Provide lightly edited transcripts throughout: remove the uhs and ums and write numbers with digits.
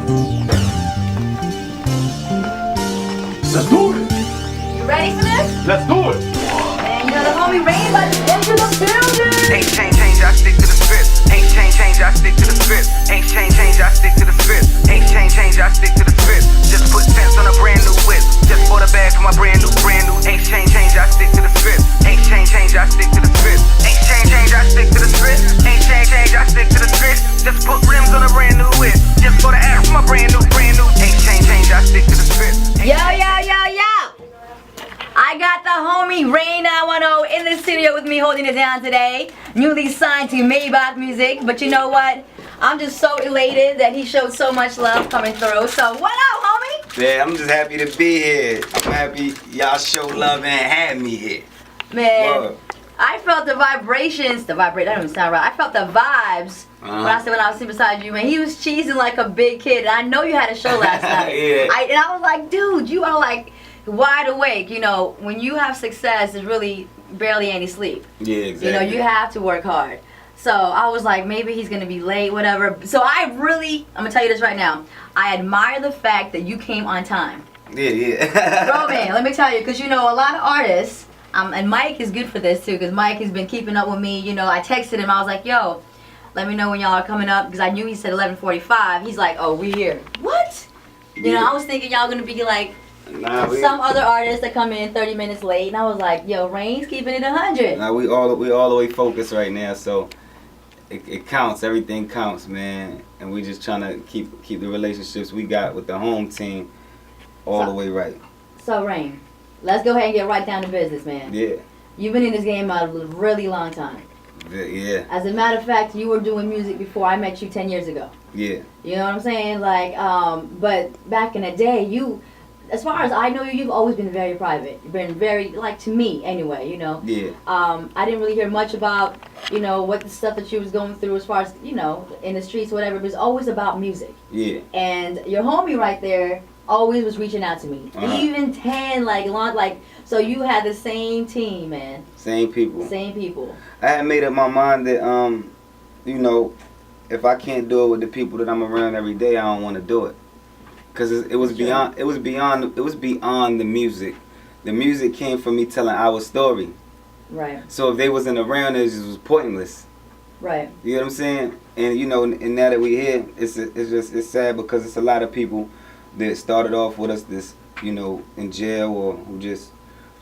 Let's do it! You ready for this? Let's do it! And you know the homie Rain about to enter the building! Ain't change, I stick to the script. Ain't change, I stick to the script. Ain't change, I stick to the script. Ain't change, I stick to the script. Just put cents on a brand new whip. Just bought a bag for my brand new. Ain't change, I stick to the script. Ain't change, I stick to the script. Ain't change, I stick to the script. Ain't change, I stick to the script. Just put rims on a brand new whip. Just bought a ass for my brand new. Ain't change, I stick to the script. Yo! I got the homie Rain 910 in the studio with me holding it down today. Newly signed to Maybach Music, but you know what? I'm just so elated that he showed so much love coming through. So what up, homie? Yeah, I'm just happy to be here. I'm happy y'all show love and had me here. Man, Whoa. I felt the vibrations. That don't even sound right. I felt the vibes when I was sitting beside you, man. He was cheesing like a big kid. And I know you had a show last night. Yeah. And I was like, dude, you are like wide awake. You know, when you have success, there's really barely any sleep. Yeah, exactly. You know, you have to work hard. So I was like, maybe he's gonna be late, whatever. So I'm gonna tell you this right now. I admire the fact that you came on time. Yeah. Bro, man, let me tell you, because you know, a lot of artists, and Mike is good for this too, because Mike has been keeping up with me. You know, I texted him, I was like, yo, let me know when y'all are coming up, because I knew he said 11:45. He's like, oh, we here. What? You know, I was thinking y'all gonna be like some other artists that come in 30 minutes late, and I was like, yo, Rain's keeping it 100. Nah, we all the way focused right now, so it counts. Everything counts, man. And we just trying to keep the relationships we got with the home team all the way right. So Rain, let's go ahead and get right down to business, man. Yeah. You've been in this game a really long time. Yeah. As a matter of fact, you were doing music before I met you 10 years ago. Yeah. You know what I'm saying? Like, but back in the day, as far as I know you, you've always been very private. You've been very, like, to me anyway, you know. Yeah. I didn't really hear much about, you know, what the stuff that you was going through as far as, you know, in the streets or whatever. But it was always about music. Yeah. And your homie right there always was reaching out to me. Even 10, so you had the same team, man. Same people. Same people. I had made up my mind that, you know, if I can't do it with the people that I'm around every day, I don't want to do it. Cause it was beyond the music. The music came from me telling our story. Right. So if they wasn't around, it just was pointless. Right. You know what I'm saying? And you know, and now that we here, it's sad because it's a lot of people that started off with us this, you know, in jail or who just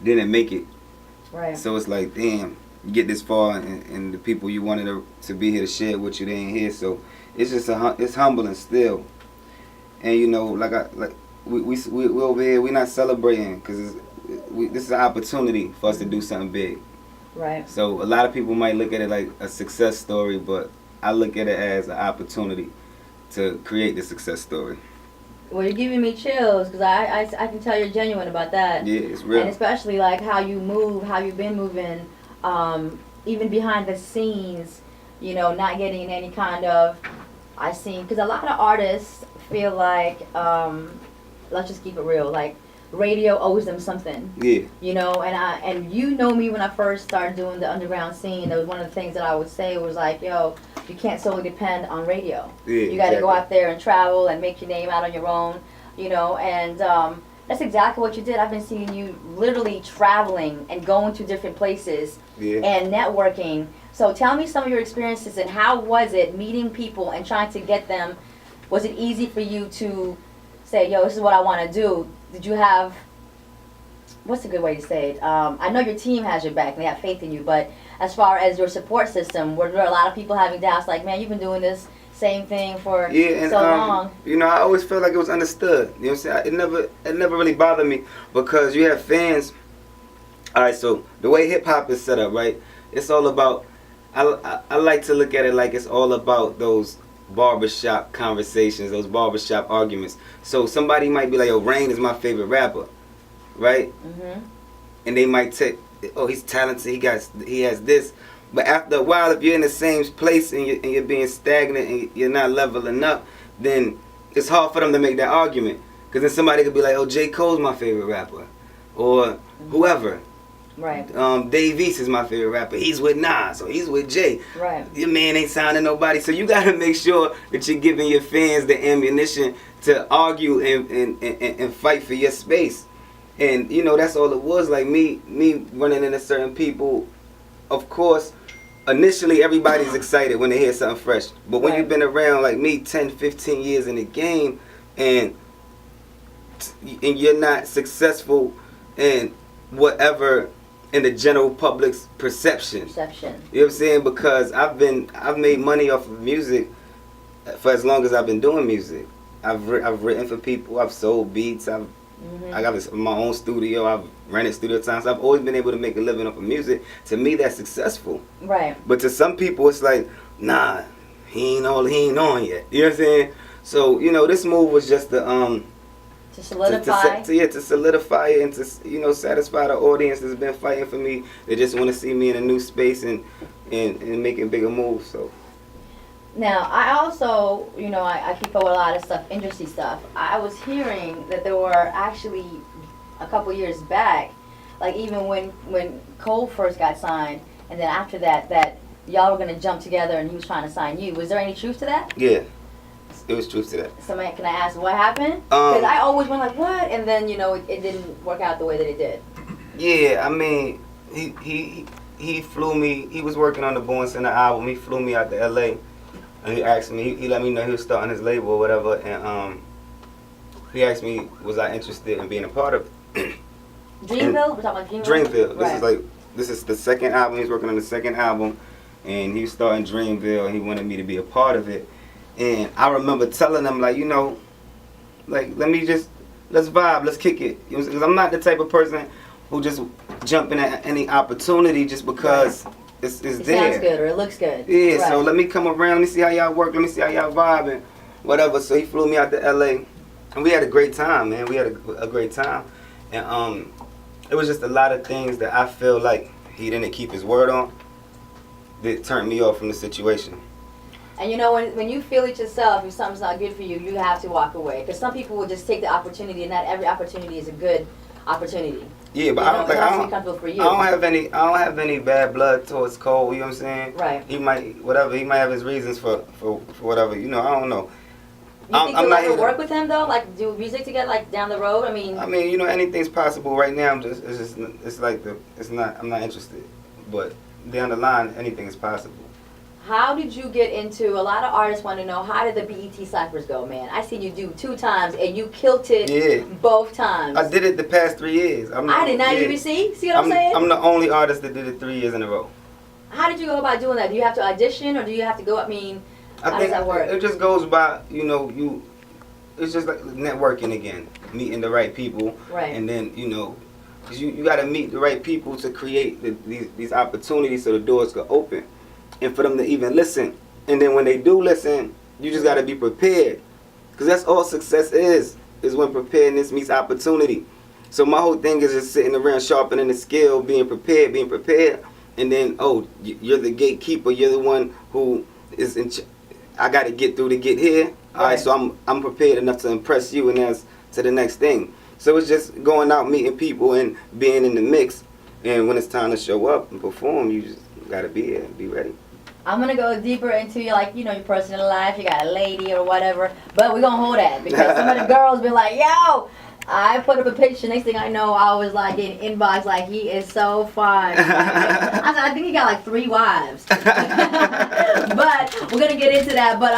didn't make it. Right. So it's like, damn, you get this far and the people you wanted to be here to share with you, they ain't here. So it's just it's humbling still. And you know, we over here, we're not celebrating because this is an opportunity for us to do something big. Right. So a lot of people might look at it like a success story, but I look at it as an opportunity to create the success story. Well, you're giving me chills because I can tell you're genuine about that. Yeah, it's real. And especially like how you move, how you've been moving, even behind the scenes, you know, not getting any kind of, because a lot of artists feel like, let's just keep it real, like radio owes them something. Yeah. You know, and you know me when I first started doing the underground scene, that was one of the things that I would say was like, yo, you can't solely depend on radio. Yeah, you got to go out there and travel and make your name out on your own, you know, and that's exactly what you did. I've been seeing you literally traveling and going to different places and networking. So tell me some of your experiences and how was it meeting people and trying to get them. Was it easy for you to say, yo, this is what I want to do? Did you have, what's a good way to say it? I know your team has your back and they have faith in you, but as far as your support system, were there a lot of people having doubts like, man, you've been doing this same thing for so long? You know, I always felt like it was understood. You know what I'm saying? It never really bothered me because you have fans. All right, so the way hip-hop is set up, right? It's all about, I like to look at it like it's all about those barbershop conversations, those barbershop arguments. So somebody might be like, "Oh, Rain is my favorite rapper," right? And they might take, "Oh, he's talented. He has this." But after a while, if you're in the same place and you're being stagnant and you're not leveling up, then it's hard for them to make that argument. Because then somebody could be like, "Oh, J. Cole's my favorite rapper," or whoever. Right. Dave East is my favorite rapper. He's with Nas, or he's with Jay. Right. Your man ain't signing nobody. So you gotta make sure that you're giving your fans the ammunition to argue and fight for your space. And you know, that's all it was. Like me running into certain people, of course, initially everybody's excited when they hear something fresh. But when you've been around like me 10, 15 years in the game and you're not successful in whatever in the general public's perception. You know what I'm saying? Because I've made money off of music for as long as I've been doing music. I've written for people, I've sold beats, I got my own studio, I've rented studio time, so I've always been able to make a living off of music. To me, that's successful. Right. But to some people, it's like, nah, he ain't on yet. You know what I'm saying? So, you know, this move was just to solidify. To solidify it and to, you know, satisfy the audience that's been fighting for me. They just want to see me in a new space and making bigger moves. So. Now, I also, you know, I keep up with a lot of stuff, industry stuff. I was hearing that there were actually a couple years back, like even when Cole first got signed, and then after that y'all were going to jump together and he was trying to sign you. Was there any truth to that? Yeah. It was truth to that. So, man, can I ask what happened? Because I always went like, what? And then, you know, it didn't work out the way that it did. Yeah, I mean, he flew me. He was working on the Born Center album. He flew me out to L.A. And he asked me, he let me know he was starting his label or whatever. And he asked me, was I interested in being a part of it? Dreamville? We're talking about Dreamville? Dreamville. This is the second album. He's working on the second album. And he was starting Dreamville. And he wanted me to be a part of it. And I remember telling him, like, you know, like, let's vibe, let's kick it. Because I'm not the type of person who just jump in at any opportunity just because it's there. It sounds good or it looks good. Yeah, right. So let me come around, let me see how y'all work, let me see how y'all vibe and whatever. So he flew me out to L.A. and we had a great time, man. We had a great time. And it was just a lot of things that I feel like he didn't keep his word on that turned me off from the situation. And you know, when you feel it yourself, if something's not good for you, you have to walk away. Because some people will just take the opportunity, and not every opportunity is a good opportunity. Yeah, but I don't have any bad blood towards Cole. You know what I'm saying? Right. He might have his reasons for whatever. You know, I don't know. You think you'll ever work with him though? Like do music together, like down the road? I mean, you know, anything's possible. Right now, I'm not interested. But down the line, anything is possible. How did you get into, a lot of artists want to know, how did the BET Cyphers go, man? I seen you do 2 times, and you killed it both times. I did it the past 3 years. I did not even see what I'm saying? I'm the only artist that did it 3 years in a row. How did you go about doing that? Do you have to audition, or do you have to go, how does that work? It just goes by, you know, it's just like networking again, meeting the right people. Right. And then, you know, because you got to meet the right people to create these opportunities so the doors can open. And for them to even listen. And then when they do listen, you just got to be prepared. Because that's all success is when preparedness meets opportunity. So my whole thing is just sitting around sharpening the skill, being prepared. And then, you're the gatekeeper. You're the one who is I got to get through to get here. All right, so I'm prepared enough to impress you, and that's to the next thing. So it's just going out, meeting people, and being in the mix. And when it's time to show up and perform, you just got to be here and be ready. I'm going to go deeper into your personal life. You got a lady or whatever. But we're going to hold that. Because some of the girls be like, yo, I put up a picture. Next thing I know, I was like in inbox like, he is so fine. I think he got like 3 wives. But we're going to get into that. But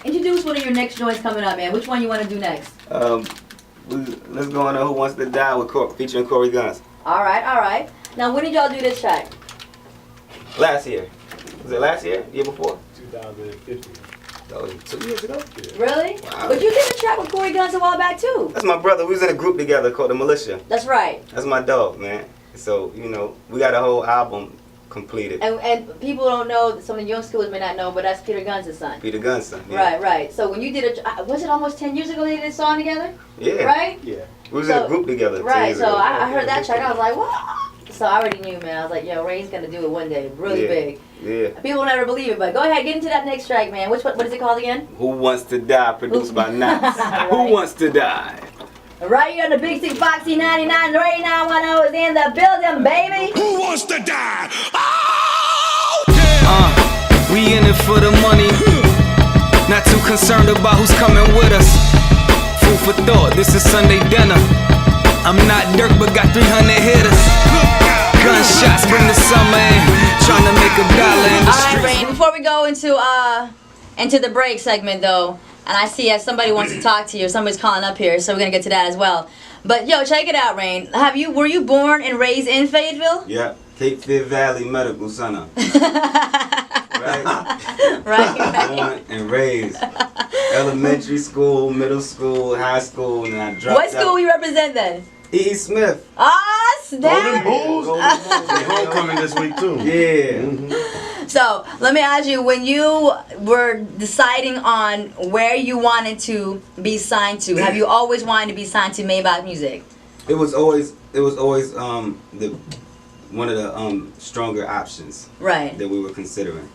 introduce one of your next joints coming up, man. Which one you want to do next? Let's go on to Who Wants to Die with featuring Corey Guns. All right. Now, when did y'all do this track? Last year. Was it last year? Year before? 2015. That was 2 years ago? Yeah. Really? Wow. But you did a track with Corey Guns a while back, too. That's my brother. We was in a group together called The Militia. That's right. That's my dog, man. So, you know, we got a whole album completed. And people don't know, some of the young schoolers may not know, but that's Peter Guns' son. Peter Guns' son, yeah. Right. So when you did was it almost 10 years ago they did a song together? Yeah. Right? Yeah. We was in a group together. Right, so I heard that track, I was like, what? So I already knew, man. I was like, yo, Ray's gonna do it one day, really big. Yeah. People will never believe it, but go ahead, get into that next track, man. What is it called again? Who Wants to Die, produced by Knots. Right. Who Wants to Die? Right here on the Big Six Foxy 99, 3910 is in the building, baby. Who wants to die? We in it for the money. Not too concerned about who's coming with us. Food for thought, this is Sunday dinner. I'm not Dirk, but got 300 hitters. Gunshots bring the summer in. Trying to make $1 in the Alright, streets. Rain, before we go into the break segment though, and I see as somebody wants to talk to you, somebody's calling up here, so we're gonna get to that as well. But yo, check it out, Rain. Were you born and raised in Fayetteville? Yeah, Cape Fear Valley Medical Center. Right? Right. Born and raised. Elementary school, middle school, high school, and I dropped What school out. you represent then? E. Smith. Ah, snap. Bulls. Golden Bulls. Homecoming this week too. Yeah. So let me ask you, when you were deciding on where you wanted to be signed to, have you always wanted to be signed to Maybach Music? It was always the one of the stronger options Right. that we were considering.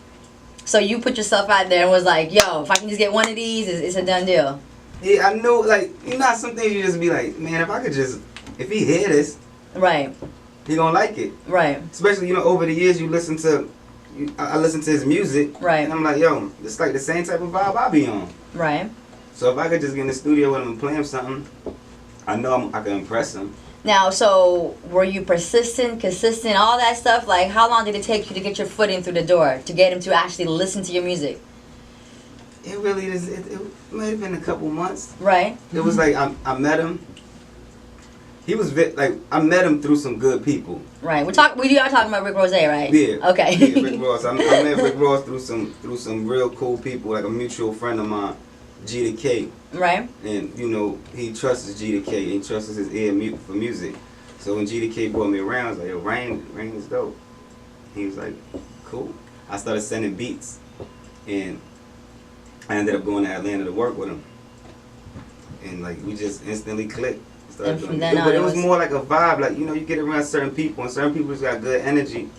So you put yourself out there and was like, yo, if I can just get one of these, it's a done deal. Yeah, I knew, like, you know how some things you just be like, man, if he hear this, Right. he gonna like it. Right. Especially, you know, over the years I listen to his music. Right. And I'm like, yo, it's like the same type of vibe I be on. Right. So if I could just get in the studio with him and play him something, I know I can impress him. Now, so were you persistent, consistent, all that stuff? Like, how long did it take you to get your foot in through the door to get him to actually listen to your music? It really is. It might have been a couple months. Right. It was like I met him. He was I met him through some good people. Right. We are talking about Rick Rose, right? Yeah. Okay. Yeah, Rick Ross. I met Rick Ross through some real cool people, like a mutual friend of mine, G to K. Right. And you know, he trusts G to K. He trusts his ear for music. So when G to K brought me around, I was like, yo, Rain is dope. He was like, cool. I started sending beats, and I ended up going to Atlanta to work with him. And like we just instantly clicked. And from then But on, it was more like a vibe, like, you know, you get around certain people, and certain people just got good energy.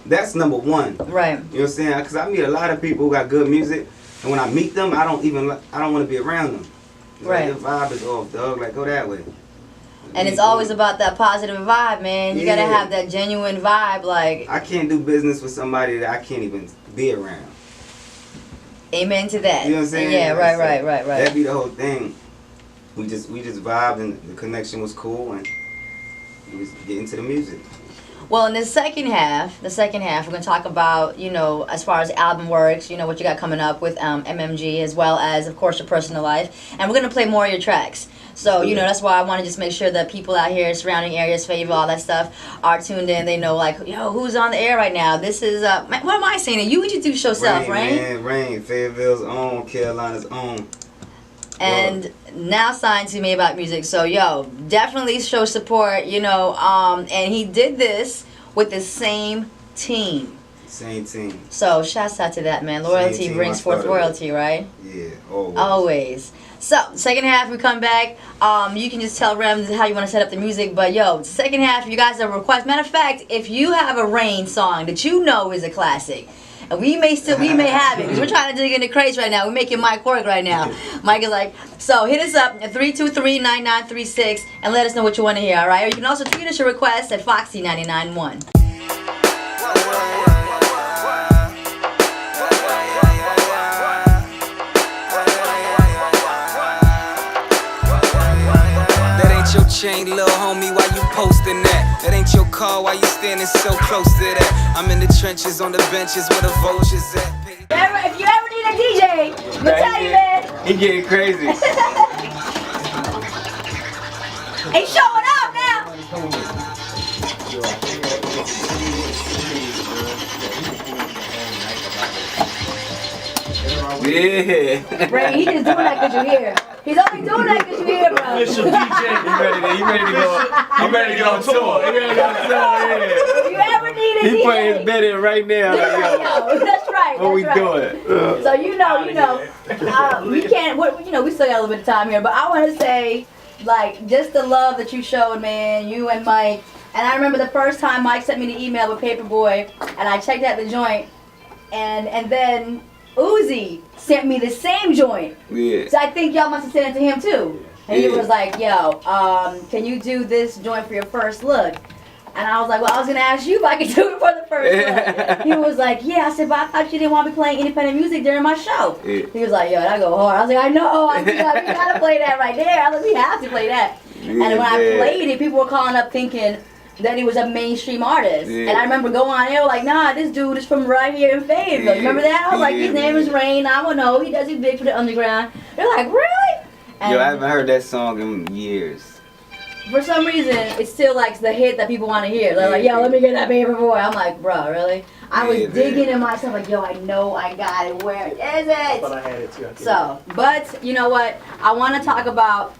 That's number one. Right. You know what I'm saying? Because I meet a lot of people who got good music, and when I meet them, I don't want to be around them. Right. Like, the vibe is off, dog. Like, go that way. And it's always about that positive vibe, man. You gotta Yeah. have that genuine vibe, like. I can't do business with somebody that I can't even be around. Amen to that. You know what I'm saying? Yeah, right, So right. That'd be the whole thing. We just vibed, and the connection was cool, and we was getting into the music. Well, in the second half, we're going to talk about, you know, as far as album works, you know, what you got coming up with MMG, as well as, of course, your personal life. And we're going to play more of your tracks. So, you know, that's why I want to just make sure that people out here, surrounding areas, Fayetteville, all that stuff, are tuned in. They know, like, yo, who's on the air right now? This is, what am I saying? You introduce yourself, right? Rain, Fayetteville's own, Carolina's own. And now signed to Maybach Music. So, yo, definitely show support, you know. And he did this with the same team. Same team. So, shouts out to that, man. Loyalty team brings I forth started royalty, right? Yeah, always. Always. So, second half, we come back. You can just tell Rem how you want to set up the music. But, yo, second half, you guys have a request. Matter of fact, if you have a Rain song that you know is a classic, and we may have it, because we're trying to dig into crates right now. We're making Mike work right now. Mike is like, so hit us up at 323-9936 and let us know what you want to hear, all right? Or you can also tweet us your requests at FOXY991. That ain't your chain, little homie, why you posting that? That ain't your car, why you standing so close to that? I'm in the trenches, on the benches, where the vultures at. If you ever need a DJ, I'm gonna tell you, man. He getting crazy. He's showing up now. Yeah. Ray, he just doing that because you're here. He's only doing that because you're here, bro. Official DJ. He ready to go. He ready to go on tour. He ready to go on tour. Yeah. If you ever need a DJ. He putting his bed in right now. Like, yo, That's right. what we that's right. doing? So you know, we can't. We still got a little bit of time here, but I want to say, like, just the love that you showed, man. You and Mike. And I remember the first time Mike sent me the email with Paperboy, and I checked out the joint, and then Uzi sent me the same joint. Yeah. So I think y'all must have sent it to him too. And he was like, yo, can you do this joint for your first look? And I was like, well, I was going to ask you if I could do it for the first look. He was like, yeah. I said, but I thought you didn't want me playing independent music during my show. Yeah. He was like, yo, that go hard. I was like, I know. I was like, we got to play that right there. I was like, we have to play that. And when I played it, people were calling up thinking that he was a mainstream artist. And I remember going on there like, nah, this dude is from right here in Fayetteville. Remember that? I was like, his name is Rain. I don't know. He does it big for the underground. They're like, really? And yo, I haven't heard that song in years. For some reason, it's still like the hit that people want to hear. They're like, yo, let me get that paper boy. I'm like, bro, really? I was digging in myself like, yo, I know I got it. Where is it? But I had it too. So, but you know what? I want to talk about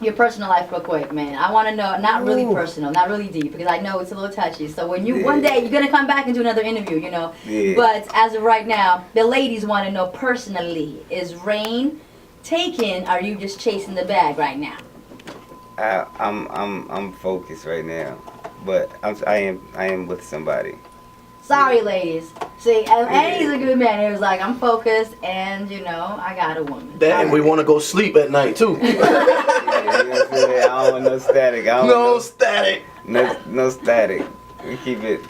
your personal life real quick, man. I want to know, not really personal, not really deep, because I know it's a little touchy. So when you, one day, you're going to come back and do another interview, you know. But as of right now, the ladies want to know personally, is Rain taken, or are you just chasing the bag right now? I'm focused right now, but I am with somebody. Sorry, ladies. See, and he's a good man. He was like, I'm focused, and you know, I got a woman. That and we want to go sleep at night too. I don't want no static. No static. No static. We keep it.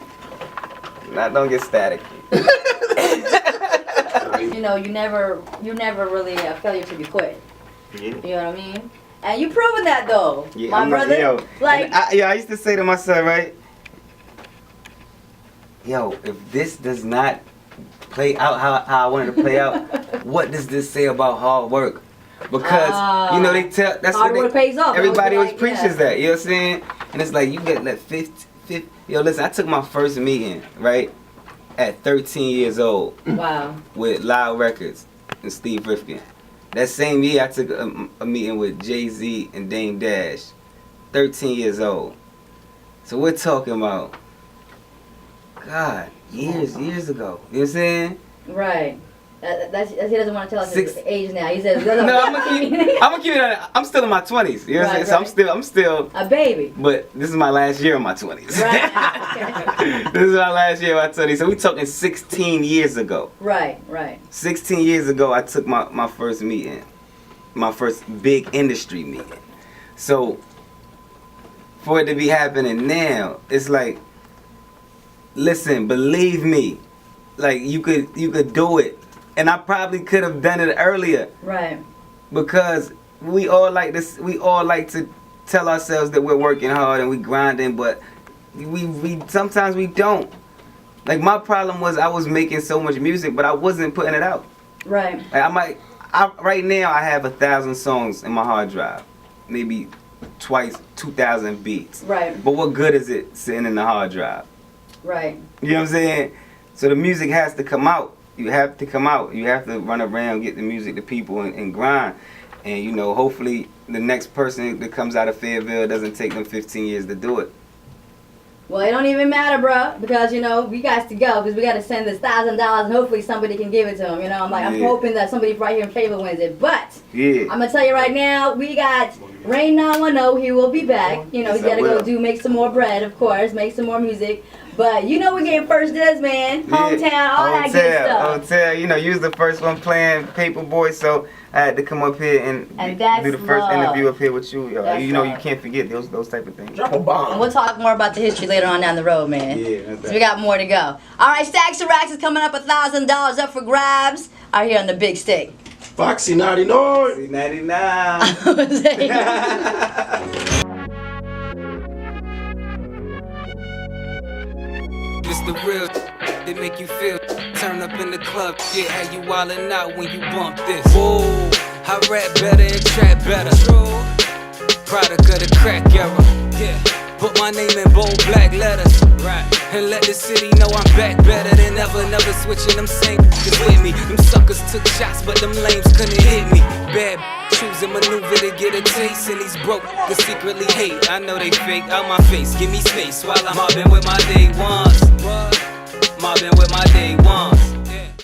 Don't get static. You know, you never really a failure to be quit. You know what I mean? And you proven that though, yeah, my brother. I used to say to myself, right? Yo, if this does not play out how I wanted to play out, what does this say about hard work? Because you know they tell that's hard what work pays off. Everybody always preaches that. You know what I'm saying? And it's like you get that 50. Yo, listen, I took my first meeting right at 13 years old. Wow. With Loud Records and Steve Rifkin. That same year, I took a meeting with Jay-Z and Dame Dash. 13 years old. So we're talking about, God, years ago. You know what I'm saying? Right. He doesn't want to tell us his age now. He says, no, I'm gonna keep it. I'm still in my 20s. You know what I'm saying? So I'm still a baby. But this is my last year of my 20s. Right. This is my last year of my 20s. So we talking 16 years ago. Right. 16 years ago, I took my first meeting, my first big industry meeting. So for it to be happening now, it's like, listen, believe me, like you could do it. And I probably could have done it earlier. Right. Because we all like this. We all like to tell ourselves that we're working hard and we grinding, but we sometimes we don't. Like my problem was I was making so much music, but I wasn't putting it out. Right. Like right now I have 1,000 songs in my hard drive, maybe twice 2,000 beats. Right. But what good is it sitting in the hard drive? Right. You know what I'm saying? So the music has to come out. You have to come out. You have to run around, get the music to people, and grind. And, you know, hopefully the next person that comes out of Fayetteville doesn't take them 15 years to do it. Well, it don't even matter, bro, because, you know, we got to go, because we got to send this $1,000, and hopefully somebody can give it to them. You know, I'm hoping that somebody right here in Fayetteville wins it. But I'm going to tell you right now, we got Rain 910. He will be back. You know, he's got to go make some more bread, of course, make some more music. But you know we getting first dibs, man. Hometown, all that good stuff. Hotel, you know, you was the first one playing Paperboy, so I had to come up here and do the first interview up here with you. Yo. You know, you can't forget those type of things. Drop a bomb. And we'll talk more about the history later on down the road, man. Yeah, so we got more to go. All right, Stacks to Racks is coming up, $1,000 up for grabs. Out here on the big stick. FOXY 99. 99. It's the real that make you feel. Turn up in the club, yeah, how you wildin' out when you bump this. Whoa, I rap better and trap better. Product of the crack era. Yeah, put my name in bold black letters. Right, and let the city know I'm back better than ever. Never switching them same with me. Them suckers took shots, but them lames couldn't hit me. Bad choosing maneuver to get a taste, and these broke that secretly hate. I know they fake out my face. Give me space while I'm mobbing with my day ones. Mobbing with my day ones.